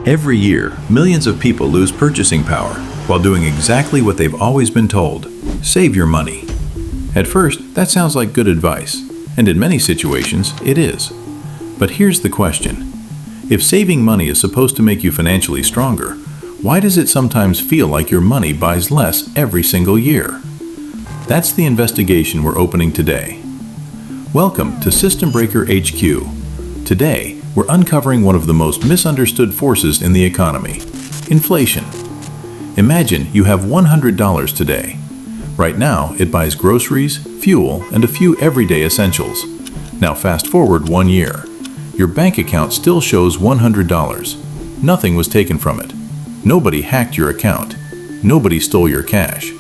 Every year, millions of people lose purchasing power while doing exactly what they've always been told: save your money. At first, that sounds like good advice, and in many situations, it is. But here's the question. If saving money is supposed to make you financially stronger, why does it sometimes feel like your money buys less every single year? That's the investigation we're opening today. Welcome to System Breaker HQ. Today, we're uncovering one of the most misunderstood forces in the economy: inflation. Imagine you have $100 today. Right now, it buys groceries, fuel, and a few everyday essentials. Now fast forward 1 year. Your bank account still shows $100. Nothing was taken from it. Nobody hacked your account. Nobody stole your cash.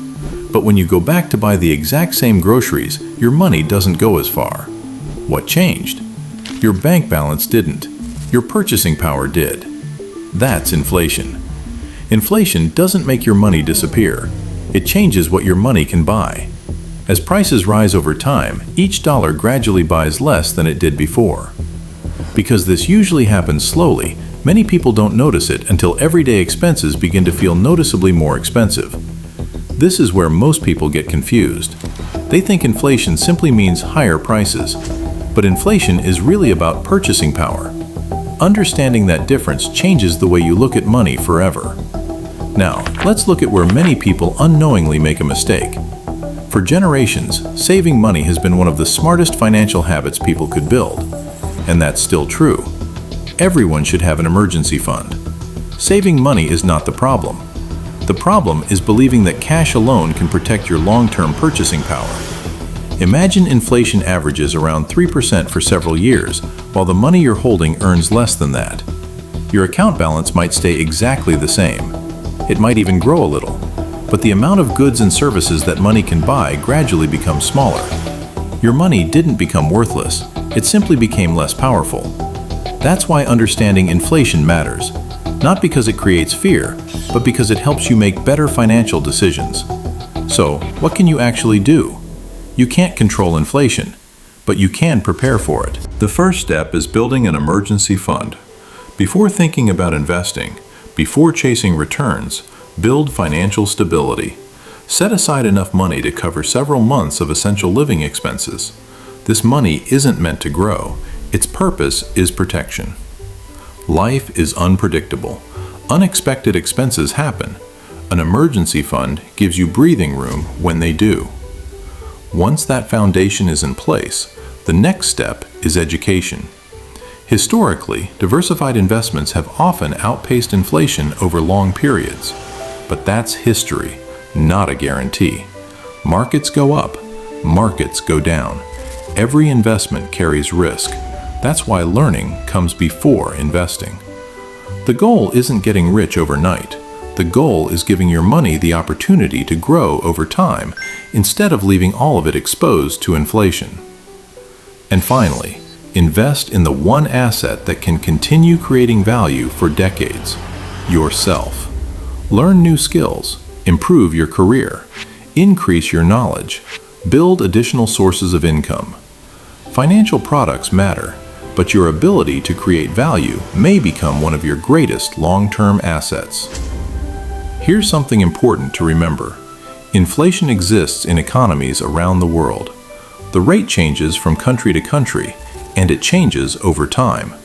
But when you go back to buy the exact same groceries, your money doesn't go as far. What changed? Your bank balance didn't. Your purchasing power did. That's inflation. Inflation doesn't make your money disappear. It changes what your money can buy. As prices rise over time, each dollar gradually buys less than it did before. Because this usually happens slowly, many people don't notice it until everyday expenses begin to feel noticeably more expensive. This is where most people get confused. They think inflation simply means higher prices. But inflation is really about purchasing power. Understanding that difference changes the way you look at money forever. Now, let's look at where many people unknowingly make a mistake. For generations, saving money has been one of the smartest financial habits people could build. And that's still true. Everyone should have an emergency fund. Saving money is not the problem. The problem is believing that cash alone can protect your long-term purchasing power. Imagine inflation averages around 3% for several years, while the money you're holding earns less than that. Your account balance might stay exactly the same. It might even grow a little, but the amount of goods and services that money can buy gradually becomes smaller. Your money didn't become worthless, it simply became less powerful. That's why understanding inflation matters, not because it creates fear, but because it helps you make better financial decisions. So, what can you actually do? You can't control inflation, but you can prepare for it. The first step is building an emergency fund. Before thinking about investing, before chasing returns, build financial stability. Set aside enough money to cover several months of essential living expenses. This money isn't meant to grow. Its purpose is protection. Life is unpredictable. Unexpected expenses happen. An emergency fund gives you breathing room when they do. Once that foundation is in place, the next step is education. Historically, diversified investments have often outpaced inflation over long periods. But that's history, not a guarantee. Markets go up, markets go down. Every investment carries risk. That's why learning comes before investing. The goal isn't getting rich overnight. The goal is giving your money the opportunity to grow over time instead of leaving all of it exposed to inflation. And finally, invest in the one asset that can continue creating value for decades: yourself. Learn new skills, improve your career, increase your knowledge, build additional sources of income. Financial products matter, but your ability to create value may become one of your greatest long-term assets. Here's something important to remember. Inflation exists in economies around the world. The rate changes from country to country, and it changes over time.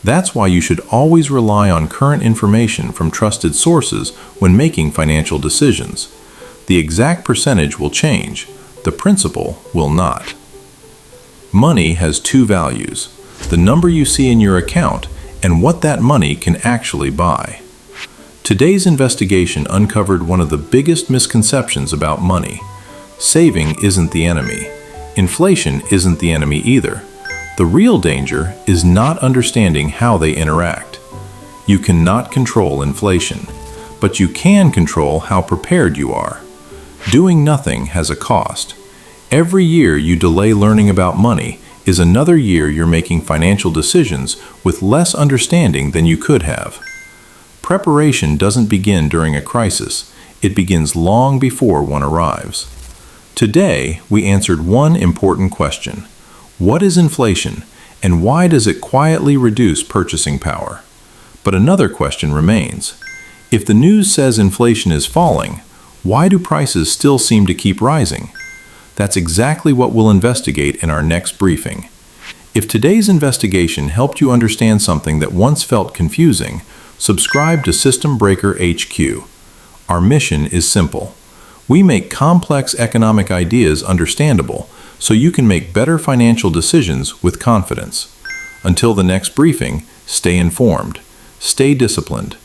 That's why you should always rely on current information from trusted sources when making financial decisions. The exact percentage will change. The principle will not. Money has two values: the number you see in your account and what that money can actually buy. Today's investigation uncovered one of the biggest misconceptions about money. Saving isn't the enemy. Inflation isn't the enemy either. The real danger is not understanding how they interact. You cannot control inflation, but you can control how prepared you are. Doing nothing has a cost. Every year you delay learning about money is another year you're making financial decisions with less understanding than you could have. Preparation doesn't begin during a crisis. It begins long before one arrives. Today, we answered one important question: what is inflation, And why does it quietly reduce purchasing power? But another question remains. If the news says inflation is falling, why do prices still seem to keep rising? That's exactly what we'll investigate in our next briefing. If today's investigation helped you understand something that once felt confusing, subscribe to System Breaker HQ. Our mission is simple. We make complex economic ideas understandable so you can make better financial decisions with confidence. Until the next briefing, stay informed, stay disciplined,